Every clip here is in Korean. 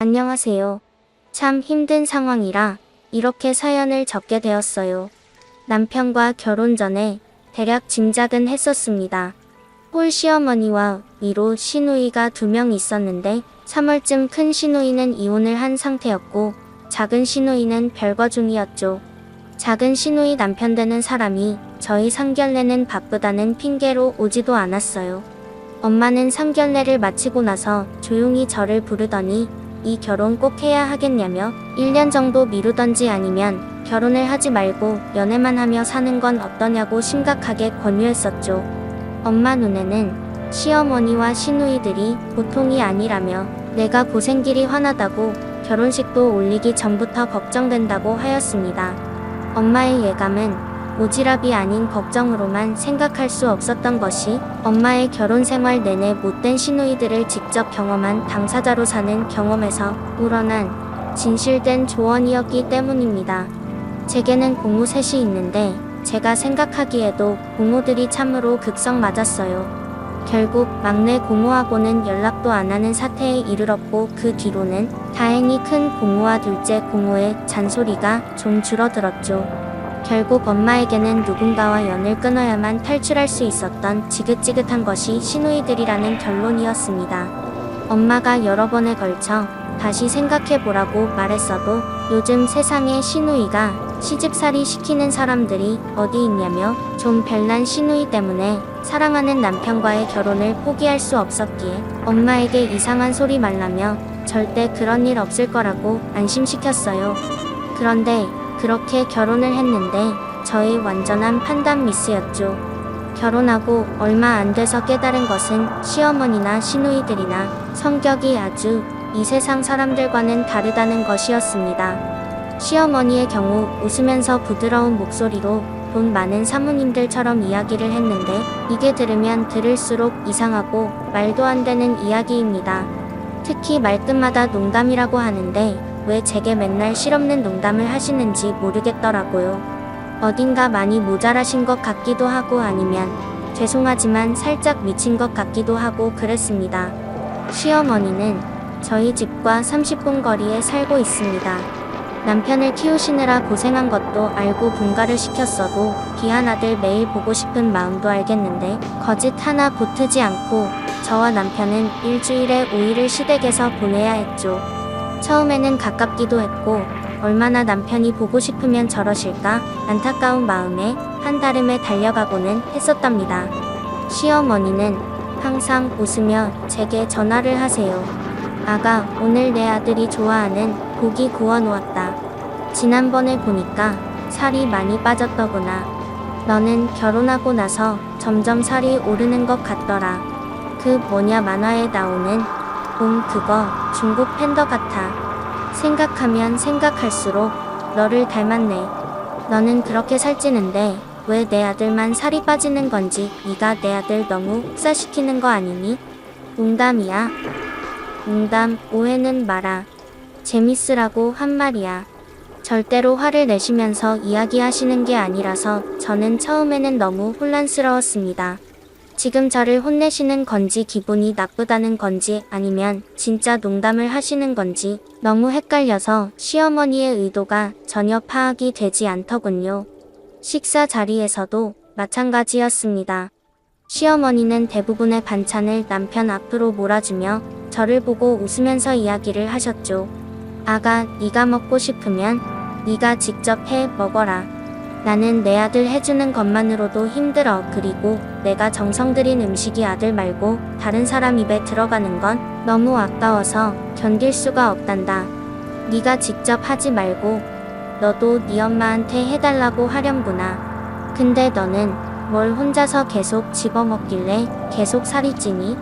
안녕하세요. 참 힘든 상황이라 이렇게 사연을 적게 되었어요. 남편과 결혼 전에 대략 짐작은 했었습니다. 홀 시어머니와 위로 시누이가 2명 있었는데 3월쯤 큰 시누이는 이혼을 한 상태였고 작은 시누이는 별거 중이었죠. 작은 시누이 남편 되는 사람이 저희 상견례는 바쁘다는 핑계로 오지도 않았어요. 엄마는 상견례를 마치고 나서 조용히 저를 부르더니 이 결혼 꼭 해야 하겠냐며 1년 정도 미루던지 아니면 결혼을 하지 말고 연애만 하며 사는 건 어떠냐고 심각하게 권유했었죠. 엄마 눈에는 시어머니와 시누이들이 보통이 아니라며 내가 고생길이 화나다고 결혼식도 올리기 전부터 걱정된다고 하였습니다. 엄마의 예감은 오지랖이 아닌 걱정으로만 생각할 수 없었던 것이 엄마의 결혼 생활 내내 못된 시누이들을 직접 경험한 당사자로 사는 경험에서 우러난 진실된 조언이었기 때문입니다. 제게는 고모 셋이 있는데 제가 생각하기에도 고모들이 참으로 극성 맞았어요. 결국 막내 고모하고는 연락도 안 하는 사태에 이르렀고 그 뒤로는 다행히 큰 고모와 둘째 고모의 잔소리가 좀 줄어들었죠. 결국 엄마에게는 누군가와 연을 끊어야만 탈출할 수 있었던 지긋지긋한 것이 시누이들이라는 결론이었습니다. 엄마가 여러 번에 걸쳐 다시 생각해보라고 말했어도 요즘 세상에 시누이가 시집살이 시키는 사람들이 어디 있냐며 좀 별난 시누이 때문에 사랑하는 남편과의 결혼을 포기할 수 없었기에 엄마에게 이상한 소리 말라며 절대 그런 일 없을 거라고 안심시켰어요. 그런데 그렇게 결혼을 했는데 저의 완전한 판단 미스였죠. 결혼하고 얼마 안 돼서 깨달은 것은 시어머니나 시누이들이나 성격이 아주 이 세상 사람들과는 다르다는 것이었습니다. 시어머니의 경우 웃으면서 부드러운 목소리로 돈 많은 사모님들처럼 이야기를 했는데 이게 들으면 들을수록 이상하고 말도 안 되는 이야기입니다. 특히 말끝마다 농담이라고 하는데 왜 제게 맨날 실없는 농담을 하시는지 모르겠더라고요. 어딘가 많이 모자라신 것 같기도 하고 아니면 죄송하지만 살짝 미친 것 같기도 하고 그랬습니다. 시어머니는 저희 집과 30분 거리에 살고 있습니다. 남편을 키우시느라 고생한 것도 알고 분가를 시켰어도 귀한 아들 매일 보고 싶은 마음도 알겠는데 거짓 하나 보트지 않고 저와 남편은 일주일에 5일을 시댁에서 보내야 했죠. 처음에는 가깝기도 했고 얼마나 남편이 보고 싶으면 저러실까 안타까운 마음에 한달음에 달려가고는 했었답니다. 시어머니는 항상 웃으며 제게 전화를 하세요. 아가, 오늘 내 아들이 좋아하는 고기 구워놓았다. 지난번에 보니까 살이 많이 빠졌더구나. 너는 결혼하고 나서 점점 살이 오르는 것 같더라. 그 뭐냐 만화에 나오는 그거 중국 팬더 같아. 생각하면 생각할수록 너를 닮았네. 너는 그렇게 살찌는데 왜 내 아들만 살이 빠지는 건지 네가 내 아들 너무 흡사시키는 거 아니니? 농담이야. 농담, 오해는 마라. 재밌으라고 한 말이야. 절대로 화를 내시면서 이야기하시는 게 아니라서 저는 처음에는 너무 혼란스러웠습니다. 지금 저를 혼내시는 건지 기분이 나쁘다는 건지 아니면 진짜 농담을 하시는 건지 너무 헷갈려서 시어머니의 의도가 전혀 파악이 되지 않더군요. 식사 자리에서도 마찬가지였습니다. 시어머니는 대부분의 반찬을 남편 앞으로 몰아주며 저를 보고 웃으면서 이야기를 하셨죠. 아가, 네가 먹고 싶으면 네가 직접 해 먹어라. 나는 내 아들 해주는 것만으로도 힘들어. 그리고 내가 정성 들인 음식이 아들 말고 다른 사람 입에 들어가는 건 너무 아까워서 견딜 수가 없단다. 네가 직접 하지 말고 너도 네 엄마한테 해달라고 하렴구나. 근데 너는 뭘 혼자서 계속 집어먹길래 계속 살이 찌니?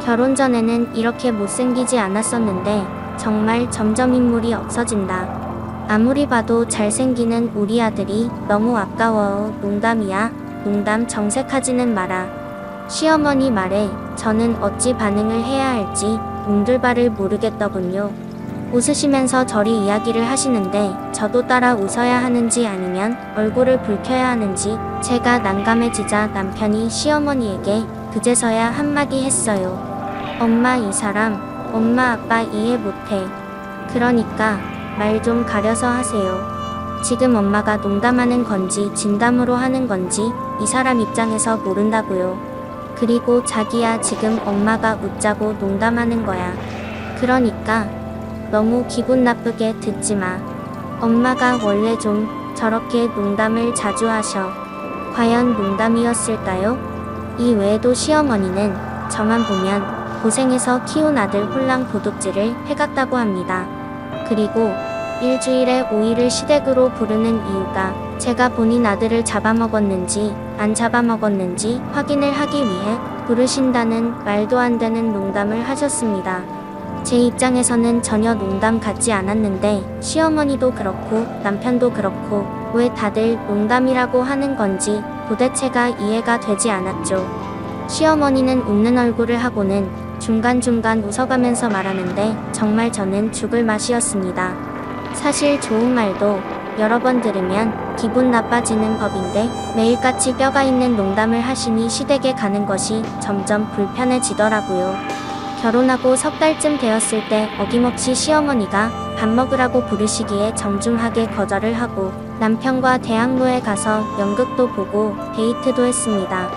결혼 전에는 이렇게 못생기지 않았었는데 정말 점점 인물이 없어진다. 아무리 봐도 잘생기는 우리 아들이 너무 아까워. 농담이야. 농담 정색하지는 마라. 시어머니 말에 저는 어찌 반응을 해야 할지 뭉들바를 모르겠더군요. 웃으시면서 저리 이야기를 하시는데 저도 따라 웃어야 하는지 아니면 얼굴을 붉혀야 하는지 제가 난감해지자 남편이 시어머니에게 그제서야 한마디 했어요. 엄마, 이 사람 엄마 아빠 이해 못해. 그러니까 말 좀 가려서 하세요. 지금 엄마가 농담하는 건지 진담으로 하는 건지 이 사람 입장에서 모른다고요. 그리고 자기야 지금 엄마가 웃자고 농담하는 거야. 그러니까 너무 기분 나쁘게 듣지 마. 엄마가 원래 좀 저렇게 농담을 자주 하셔. 과연 농담이었을까요? 이 외에도 시어머니는 저만 보면 고생해서 키운 아들 홀랑 도둑질을 해갔다고 합니다. 그리고 일주일에 5일을 시댁으로 부르는 이유가 제가 본인 아들을 잡아먹었는지 안 잡아먹었는지 확인을 하기 위해 부르신다는 말도 안 되는 농담을 하셨습니다. 제 입장에서는 전혀 농담 같지 않았는데 시어머니도 그렇고 남편도 그렇고 왜 다들 농담이라고 하는 건지 도대체가 이해가 되지 않았죠. 시어머니는 웃는 얼굴을 하고는 중간중간 웃어가면서 말하는데 정말 저는 죽을 맛이었습니다. 사실 좋은 말도 여러 번 들으면 기분 나빠지는 법인데 매일같이 뼈가 있는 농담을 하시니 시댁에 가는 것이 점점 불편해지더라고요. 결혼하고 석 달쯤 되었을 때 어김없이 시어머니가 밥 먹으라고 부르시기에 정중하게 거절을 하고 남편과 대학로에 가서 연극도 보고 데이트도 했습니다.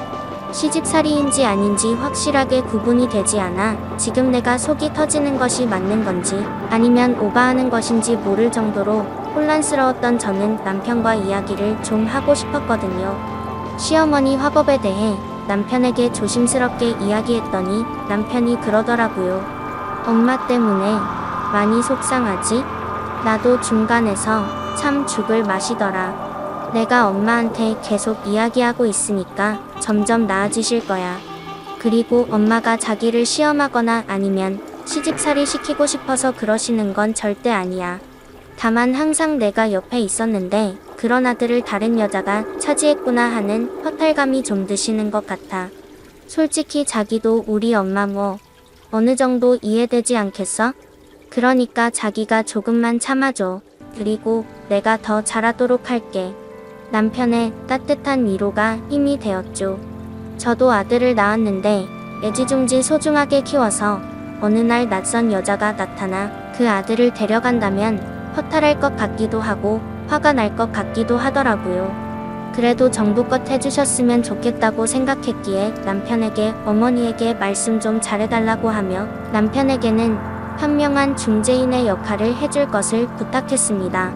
시집살이인지 아닌지 확실하게 구분이 되지 않아 지금 내가 속이 터지는 것이 맞는 건지 아니면 오바하는 것인지 모를 정도로 혼란스러웠던 저는 남편과 이야기를 좀 하고 싶었거든요. 시어머니 화법에 대해 남편에게 조심스럽게 이야기했더니 남편이 그러더라고요. 엄마 때문에 많이 속상하지? 나도 중간에서 참 죽을 맛이더라. 내가 엄마한테 계속 이야기하고 있으니까 점점 나아지실 거야. 그리고 엄마가 자기를 시험하거나 아니면 시집살이 시키고 싶어서 그러시는 건 절대 아니야. 다만 항상 내가 옆에 있었는데 그런 아들을 다른 여자가 차지했구나 하는 허탈감이 좀 드시는 것 같아. 솔직히 자기도 우리 엄마 뭐 어느 정도 이해되지 않겠어? 그러니까 자기가 조금만 참아줘. 그리고 내가 더 잘하도록 할게. 남편의 따뜻한 위로가 힘이 되었죠. 저도 아들을 낳았는데 애지중지 소중하게 키워서 어느 날 낯선 여자가 나타나 그 아들을 데려간다면 허탈할 것 같기도 하고 화가 날 것 같기도 하더라고요. 그래도 정부껏 해주셨으면 좋겠다고 생각했기에 남편에게 어머니에게 말씀 좀 잘해달라고 하며 남편에게는 현명한 중재인의 역할을 해줄 것을 부탁했습니다.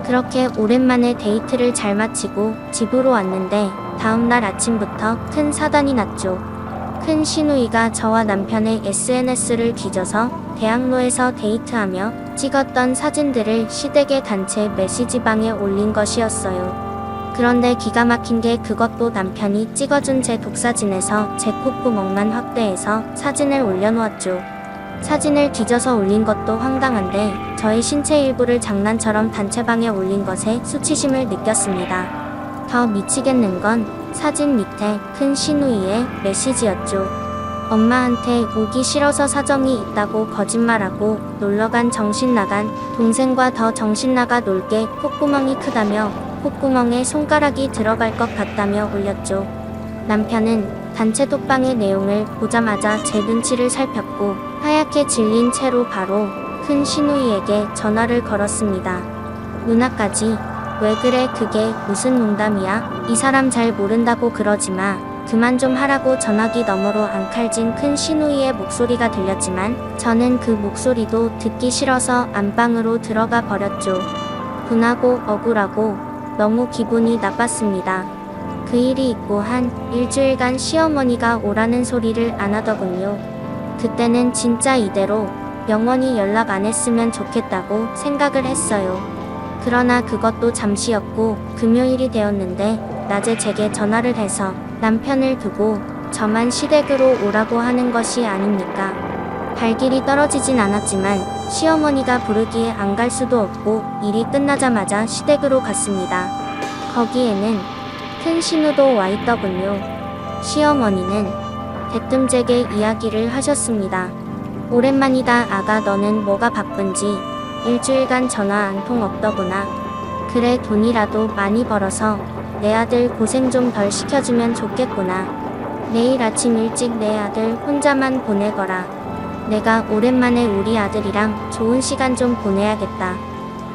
그렇게 오랜만에 데이트를 잘 마치고 집으로 왔는데 다음날 아침부터 큰 사단이 났죠. 큰 시누이가 저와 남편의 SNS를 뒤져서 대학로에서 데이트하며 찍었던 사진들을 시댁의 단체 메시지방에 올린 것이었어요. 그런데 기가 막힌 게 그것도 남편이 찍어준 제 독사진에서 제 콧구멍만 확대해서 사진을 올려놓았죠. 사진을 뒤져서 올린 것도 황당한데 저의 신체 일부를 장난처럼 단체방에 올린 것에 수치심을 느꼈습니다. 더 미치겠는 건 사진 밑에 큰 시누이의 메시지였죠. 엄마한테 오기 싫어서 사정이 있다고 거짓말하고 놀러간 정신나간 동생과 더 정신나가 놀게 콧구멍이 크다며 콧구멍에 손가락이 들어갈 것 같다며 올렸죠. 남편은 단체 톡방의 내용을 보자마자 제 눈치를 살폈고 하얗게 질린 채로 바로 큰 시누이에게 전화를 걸었습니다. 누나까지 왜 그래 그게 무슨 농담이야? 이 사람 잘 모른다고 그러지 마. 그만 좀 하라고 전화기 너머로 앙칼진 큰 시누이의 목소리가 들렸지만 저는 그 목소리도 듣기 싫어서 안방으로 들어가 버렸죠. 분하고 억울하고 너무 기분이 나빴습니다. 그 일이 있고 한 일주일간 시어머니가 오라는 소리를 안 하더군요. 그때는 진짜 이대로 영원히 연락 안 했으면 좋겠다고 생각을 했어요. 그러나 그것도 잠시였고 금요일이 되었는데 낮에 제게 전화를 해서 남편을 두고 저만 시댁으로 오라고 하는 것이 아닙니까? 발길이 떨어지진 않았지만 시어머니가 부르기에 안 갈 수도 없고 일이 끝나자마자 시댁으로 갔습니다. 거기에는 큰 신우도 와 있더군요. 시어머니는 대뜸제게 이야기를 하셨습니다. 오랜만이다 아가 너는 뭐가 바쁜지 일주일간 전화 한 통 없더구나. 그래 돈이라도 많이 벌어서 내 아들 고생 좀 덜 시켜주면 좋겠구나. 내일 아침 일찍 내 아들 혼자만 보내거라. 내가 오랜만에 우리 아들이랑 좋은 시간 좀 보내야겠다.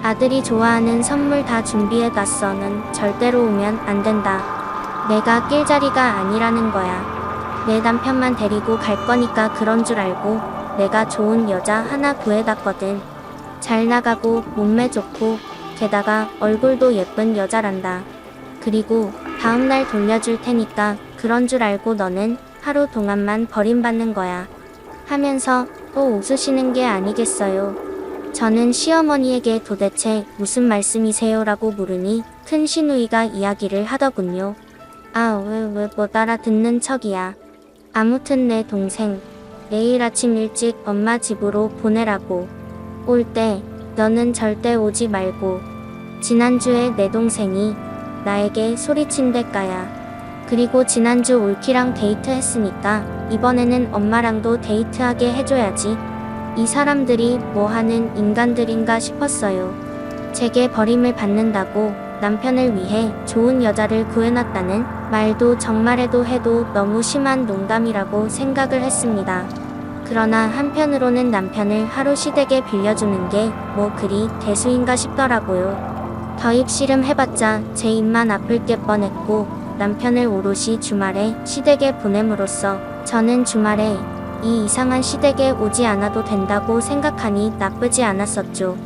아들이 좋아하는 선물 다 준비해놨어는 절대로 오면 안 된다. 내가 낄 자리가 아니라는 거야. 내 남편만 데리고 갈 거니까 그런 줄 알고 내가 좋은 여자 하나 구해놨거든. 잘 나가고 몸매 좋고 게다가 얼굴도 예쁜 여자란다. 그리고 다음날 돌려줄 테니까 그런 줄 알고 너는 하루 동안만 버림받는 거야. 하면서 또 웃으시는 게 아니겠어요. 저는 시어머니에게 도대체 무슨 말씀이세요? 라고 물으니 큰 시누이가 이야기를 하더군요. 아, 왜 못 알아듣는 척이야. 아무튼 내 동생 내일 아침 일찍 엄마 집으로 보내라고. 올 때 너는 절대 오지 말고. 지난주에 내 동생이 나에게 소리친댔까야. 그리고 지난주 올키랑 데이트했으니까 이번에는 엄마랑도 데이트하게 해줘야지. 이 사람들이 뭐 하는 인간들인가 싶었어요. 제게 버림을 받는다고 남편을 위해 좋은 여자를 구해놨다는 말도 정말해도 해도 너무 심한 농담이라고 생각을 했습니다. 그러나 한편으로는 남편을 하루 시댁에 빌려주는 게 뭐 그리 대수인가 싶더라고요. 더 입씨름 해봤자 제 입만 아플 게 뻔했고 남편을 오롯이 주말에 시댁에 보냄으로써 저는 주말에 이 이상한 시댁에 오지 않아도 된다고 생각하니 나쁘지 않았었죠.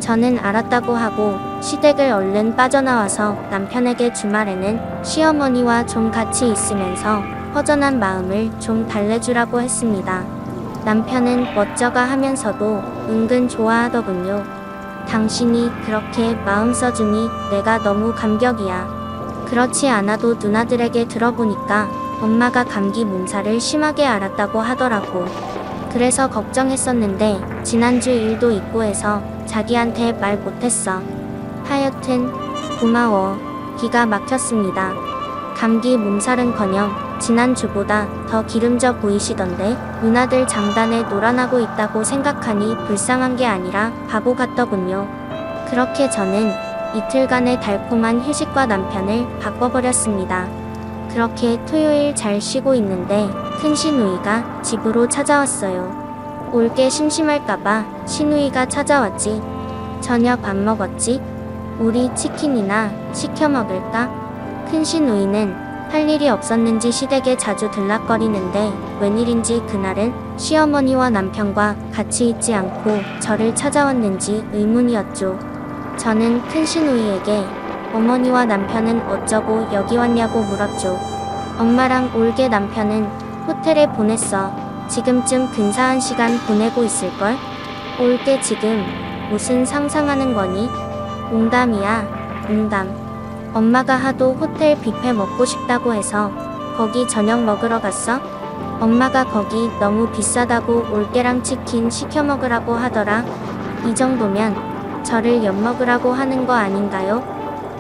저는 알았다고 하고 시댁을 얼른 빠져나와서 남편에게 주말에는 시어머니와 좀 같이 있으면서 허전한 마음을 좀 달래주라고 했습니다. 남편은 멋져가 하면서도 은근 좋아하더군요. 당신이 그렇게 마음 써주니 내가 너무 감격이야. 그렇지 않아도 누나들에게 들어보니까 엄마가 감기 몸살을 심하게 앓았다고 하더라고. 그래서 걱정했었는데 지난주 일도 있고 해서 자기한테 말 못했어. 하여튼 고마워. 기가 막혔습니다. 감기 몸살은커녕 지난주보다 더 기름져 보이시던데 누나들 장단에 놀아나고 있다고 생각하니 불쌍한 게 아니라 바보 같더군요. 그렇게 저는 이틀간의 달콤한 휴식과 남편을 바꿔버렸습니다. 그렇게 토요일 잘 쉬고 있는데 큰 시누이가 집으로 찾아왔어요. 올게 심심할까봐 시누이가 찾아왔지. 저녁 안 먹었지? 우리 치킨이나 시켜 먹을까? 큰 시누이는 할 일이 없었는지 시댁에 자주 들락거리는데 웬일인지 그날은 시어머니와 남편과 같이 있지 않고 저를 찾아왔는지 의문이었죠. 저는 큰 시누이에게 어머니와 남편은 어쩌고 여기 왔냐고 물었죠. 엄마랑 올게 남편은 호텔에 보냈어. 지금쯤 근사한 시간 보내고 있을걸? 올게 지금 무슨 상상하는 거니? 농담이야, 농담. 엄마가 하도 호텔 뷔페 먹고 싶다고 해서 거기 저녁 먹으러 갔어? 엄마가 거기 너무 비싸다고 올게랑 치킨 시켜 먹으라고 하더라. 이 정도면 저를 엿먹으라고 하는 거 아닌가요?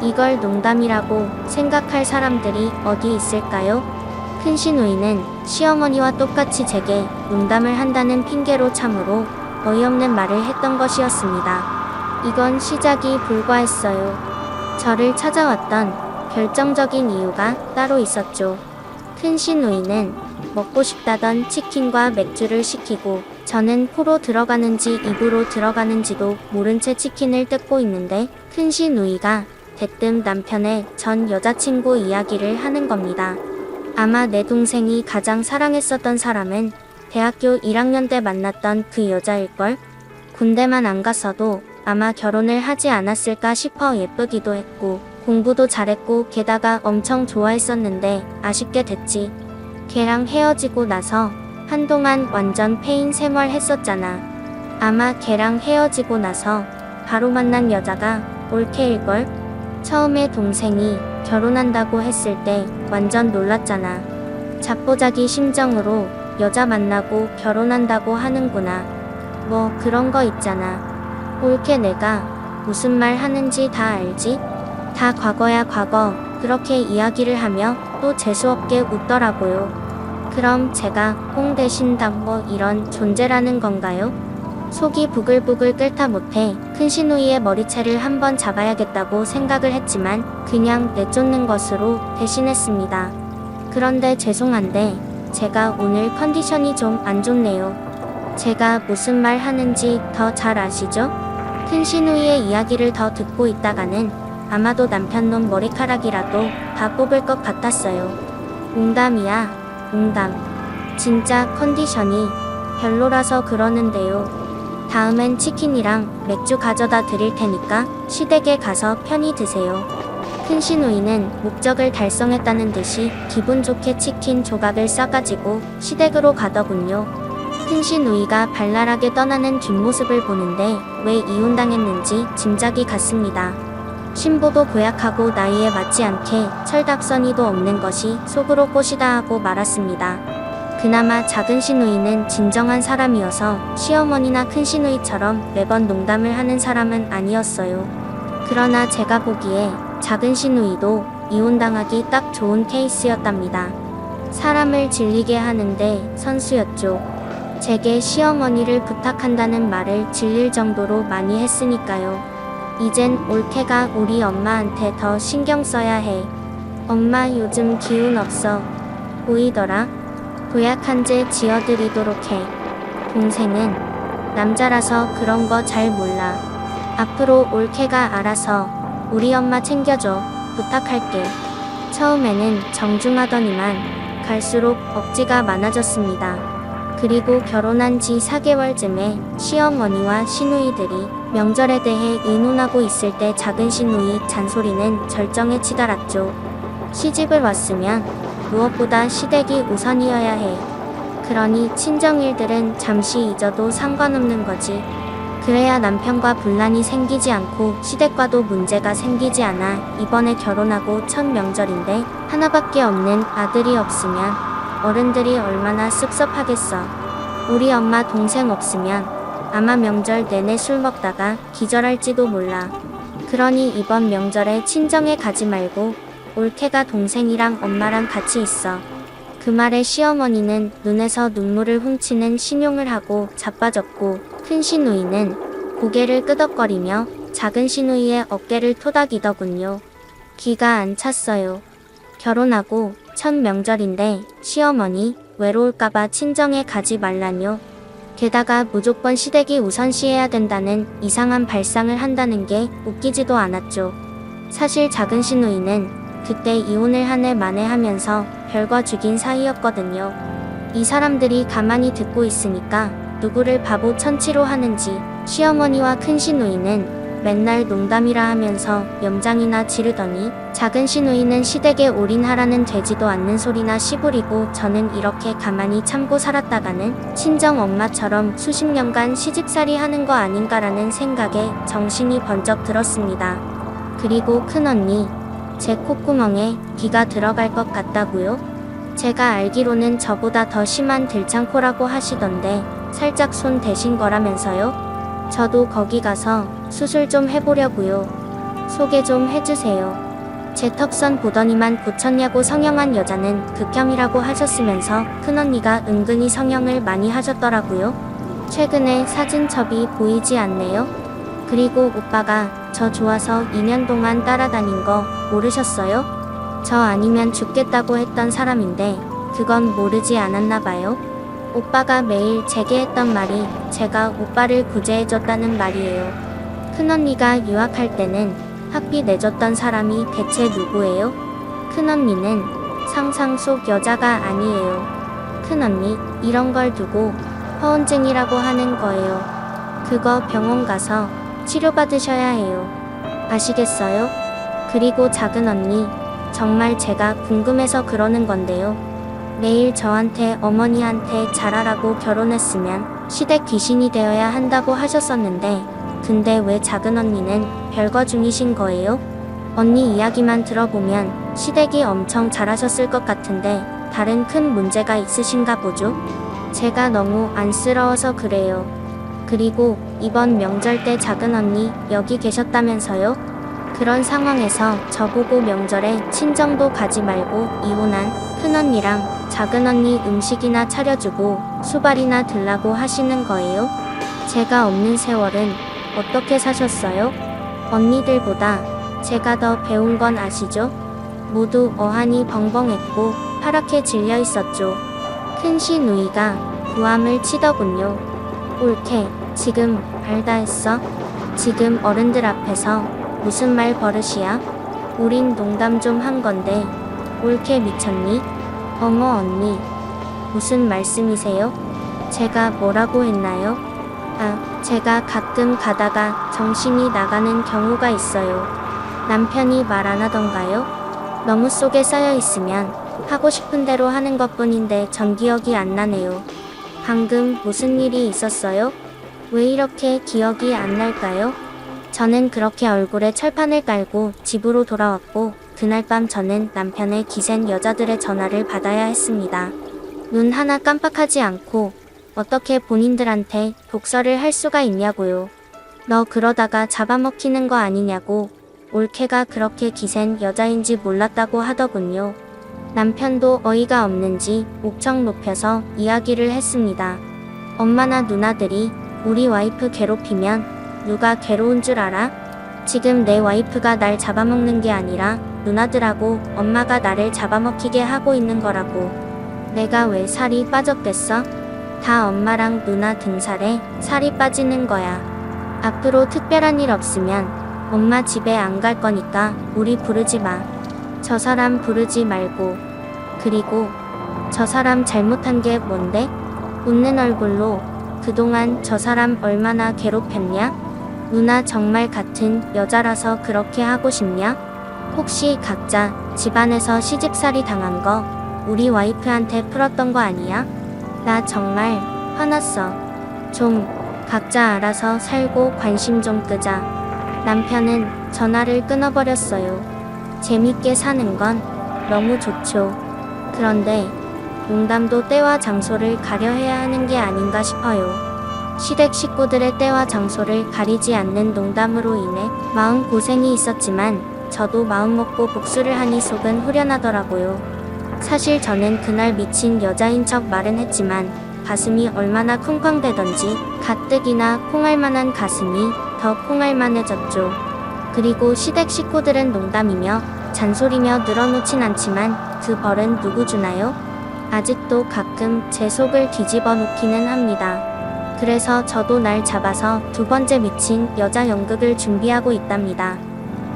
이걸 농담이라고 생각할 사람들이 어디 있을까요? 큰 시누이는 시어머니와 똑같이 제게 농담을 한다는 핑계로 참으로 어이없는 말을 했던 것이었습니다. 이건 시작이 불과했어요. 저를 찾아왔던 결정적인 이유가 따로 있었죠. 큰 시누이는 먹고 싶다던 치킨과 맥주를 시키고 저는 코로 들어가는지 입으로 들어가는지도 모른 채 치킨을 뜯고 있는데 큰 시누이가 대뜸 남편의 전 여자친구 이야기를 하는 겁니다. 아마 내 동생이 가장 사랑했었던 사람은 대학교 1학년 때 만났던 그 여자일걸? 군대만 안 갔어도 아마 결혼을 하지 않았을까 싶어. 예쁘기도 했고 공부도 잘했고 게다가 엄청 좋아했었는데 아쉽게 됐지. 걔랑 헤어지고 나서 한동안 완전 페인 생활 했었잖아. 아마 걔랑 헤어지고 나서 바로 만난 여자가 올케일걸? 처음에 동생이 결혼한다고 했을 때 완전 놀랐잖아. 자포자기 심정으로 여자 만나고 결혼한다고 하는구나. 뭐 그런 거 있잖아. 올케 내가 무슨 말 하는지 다 알지? 다 과거야 과거. 그렇게 이야기를 하며 또 재수없게 웃더라고요. 그럼 제가 꽁 대신 뭐 이런 존재라는 건가요? 속이 부글부글 끓다 못해 큰 시누이의 머리채를 한번 잡아야겠다고 생각을 했지만 그냥 내쫓는 것으로 대신했습니다. 그런데 죄송한데 제가 오늘 컨디션이 좀 안 좋네요. 제가 무슨 말 하는지 더 잘 아시죠? 큰 시누이의 이야기를 더 듣고 있다가는 아마도 남편놈 머리카락이라도 다 뽑을 것 같았어요. 농담이야, 농담. 진짜 컨디션이 별로라서 그러는데요. 다음엔 치킨이랑 맥주 가져다 드릴 테니까 시댁에 가서 편히 드세요. 큰 시누이는 목적을 달성했다는 듯이 기분 좋게 치킨 조각을 싸가지고 시댁으로 가더군요. 큰 시누이가 발랄하게 떠나는 뒷모습을 보는데 왜 이혼당했는지 짐작이 갔습니다. 신부도 고약하고 나이에 맞지 않게 철답서니도 없는 것이 속으로 꽃이다 하고 말았습니다. 그나마 작은 시누이는 진정한 사람이어서 시어머니나 큰 시누이처럼 매번 농담을 하는 사람은 아니었어요. 그러나 제가 보기에 작은 시누이도 이혼당하기 딱 좋은 케이스였답니다. 사람을 질리게 하는데 선수였죠. 제게 시어머니를 부탁한다는 말을 질릴 정도로 많이 했으니까요. 이젠 올케가 우리 엄마한테 더 신경 써야 해. 엄마 요즘 기운 없어 보이더라. 도약 한 제 지어드리도록 해. 동생은 남자라서 그런 거 잘 몰라. 앞으로 올케가 알아서 우리 엄마 챙겨줘. 부탁할게. 처음에는 정중하더니만 갈수록 억지가 많아졌습니다. 그리고 결혼한 지 4개월쯤에 시어머니와 시누이들이 명절에 대해 의논하고 있을 때 작은 시누이 잔소리는 절정에 치달았죠. 시집을 왔으면 무엇보다 시댁이 우선이어야 해. 그러니 친정일들은 잠시 잊어도 상관없는 거지. 그래야 남편과 분란이 생기지 않고 시댁과도 문제가 생기지 않아. 이번에 결혼하고 첫 명절인데 하나밖에 없는 아들이 없으면 어른들이 얼마나 씁섭하겠어. 우리 엄마 동생 없으면 아마 명절 내내 술 먹다가 기절할지도 몰라. 그러니 이번 명절에 친정에 가지 말고 올케가 동생이랑 엄마랑 같이 있어. 그 말에 시어머니는 눈에서 눈물을 훔치는 신용을 하고 자빠졌고 큰 시누이는 고개를 끄덕거리며 작은 시누이의 어깨를 토닥이더군요. 기가 안 찼어요. 결혼하고 첫 명절인데 시어머니 외로울까봐 친정에 가지 말라뇨. 게다가 무조건 시댁이 우선시해야 된다는 이상한 발상을 한다는 게 웃기지도 않았죠. 사실 작은 시누이는 그때 이혼을 한 해 만에 하면서 별거 죽인 사이였거든요. 이 사람들이 가만히 듣고 있으니까 누구를 바보 천치로 하는지 시어머니와 큰 시누이는 맨날 농담이라 하면서 염장이나 지르더니 작은 시누이는 시댁에 올인하라는 되지도 않는 소리나 시부리고 저는 이렇게 가만히 참고 살았다가는 친정 엄마처럼 수십 년간 시집살이 하는 거 아닌가라는 생각에 정신이 번쩍 들었습니다. 그리고 큰언니, 제 콧구멍에 기가 들어갈 것 같다고요? 제가 알기로는 저보다 더 심한 들창코라고 하시던데 살짝 손 대신 거라면서요? 저도 거기 가서 수술 좀 해보려고요. 소개 좀 해주세요. 제 턱선 보더니만 고쳤냐고 성형한 여자는 극혐이라고 하셨으면서 큰언니가 은근히 성형을 많이 하셨더라고요. 최근에 사진첩이 보이지 않네요. 그리고 오빠가 저 좋아서 2년 동안 따라다닌 거 모르셨어요? 저 아니면 죽겠다고 했던 사람인데 그건 모르지 않았나 봐요. 오빠가 매일 제게 했던 말이 제가 오빠를 구제해줬다는 말이에요. 큰언니가 유학할 때는 학비 내줬던 사람이 대체 누구예요? 큰언니는 상상 속 여자가 아니에요. 큰언니, 이런 걸 두고 허언증이라고 하는 거예요. 그거 병원 가서 치료받으셔야 해요. 아시겠어요? 그리고 작은 언니, 정말 제가 궁금해서 그러는 건데요. 매일 저한테 어머니한테 잘하라고 결혼했으면 시댁 귀신이 되어야 한다고 하셨었는데 근데 왜 작은 언니는 별거 중이신 거예요? 언니 이야기만 들어보면 시댁이 엄청 잘하셨을 것 같은데 다른 큰 문제가 있으신가 보죠? 제가 너무 안쓰러워서 그래요. 그리고 이번 명절 때 작은 언니 여기 계셨다면서요? 그런 상황에서 저보고 명절에 친정도 가지 말고 이혼한 큰언니랑 작은 언니 음식이나 차려주고 수발이나 들라고 하시는 거예요? 제가 없는 세월은 어떻게 사셨어요? 언니들보다 제가 더 배운 건 아시죠? 모두 어안이 벙벙했고 파랗게 질려 있었죠. 큰 시누이가 구함을 치더군요. 올케, 지금 말 다 했어? 지금 어른들 앞에서 무슨 말 버릇이야? 우린 농담 좀 한 건데 올케 미쳤니? 어머 언니, 무슨 말씀이세요? 제가 뭐라고 했나요? 아, 제가 가끔 가다가 정신이 나가는 경우가 있어요. 남편이 말 안 하던가요? 너무 속에 쌓여 있으면 하고 싶은 대로 하는 것뿐인데 전 기억이 안 나네요. 방금 무슨 일이 있었어요? 왜 이렇게 기억이 안 날까요? 저는 그렇게 얼굴에 철판을 깔고 집으로 돌아왔고 그날 밤 저는 남편의 기센 여자들의 전화를 받아야 했습니다. 눈 하나 깜빡하지 않고 어떻게 본인들한테 독설을 할 수가 있냐고요. 너 그러다가 잡아먹히는 거 아니냐고. 올케가 그렇게 기센 여자인지 몰랐다고 하더군요. 남편도 어이가 없는지 목청 높여서 이야기를 했습니다. 엄마나 누나들이 우리 와이프 괴롭히면 누가 괴로운 줄 알아? 지금 내 와이프가 날 잡아먹는 게 아니라 누나들하고 엄마가 나를 잡아먹히게 하고 있는 거라고. 내가 왜 살이 빠졌겠어? 다 엄마랑 누나 등살에 살이 빠지는 거야. 앞으로 특별한 일 없으면 엄마 집에 안 갈 거니까 우리 부르지 마. 저 사람 부르지 말고. 그리고 저 사람 잘못한 게 뭔데? 웃는 얼굴로 그동안 저 사람 얼마나 괴롭혔냐? 누나 정말 같은 여자라서 그렇게 하고 싶냐? 혹시 각자 집안에서 시집살이 당한 거 우리 와이프한테 풀었던 거 아니야? 나 정말 화났어. 좀 각자 알아서 살고 관심 좀 끄자. 남편은 전화를 끊어버렸어요. 재밌게 사는 건 너무 좋죠. 그런데 농담도 때와 장소를 가려 해야 하는 게 아닌가 싶어요. 시댁 식구들의 때와 장소를 가리지 않는 농담으로 인해 마음고생이 있었지만 저도 마음먹고 복수를 하니 속은 후련하더라고요. 사실 저는 그날 미친 여자인 척 말은 했지만 가슴이 얼마나 쿵쾅대던지 가뜩이나 콩알만한 가슴이 더 콩알만해졌죠. 그리고 시댁 식구들은 농담이며 잔소리며 늘어놓진 않지만 그 벌은 누구 주나요? 아직도 가끔 제 속을 뒤집어 놓기는 합니다. 그래서 저도 날 잡아서 두 번째 미친 여자 연극을 준비하고 있답니다.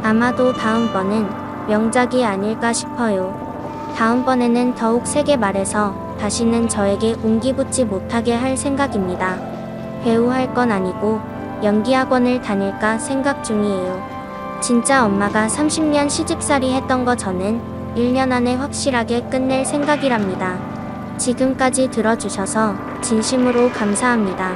아마도 다음번은 명작이 아닐까 싶어요. 다음번에는 더욱 세게 말해서 다시는 저에게 운기붙지 못하게 할 생각입니다. 배우 할 건 아니고 연기학원을 다닐까 생각 중이에요. 진짜 엄마가 30년 시집살이 했던 거 저는 1년 안에 확실하게 끝낼 생각이랍니다. 지금까지 들어주셔서 진심으로 감사합니다.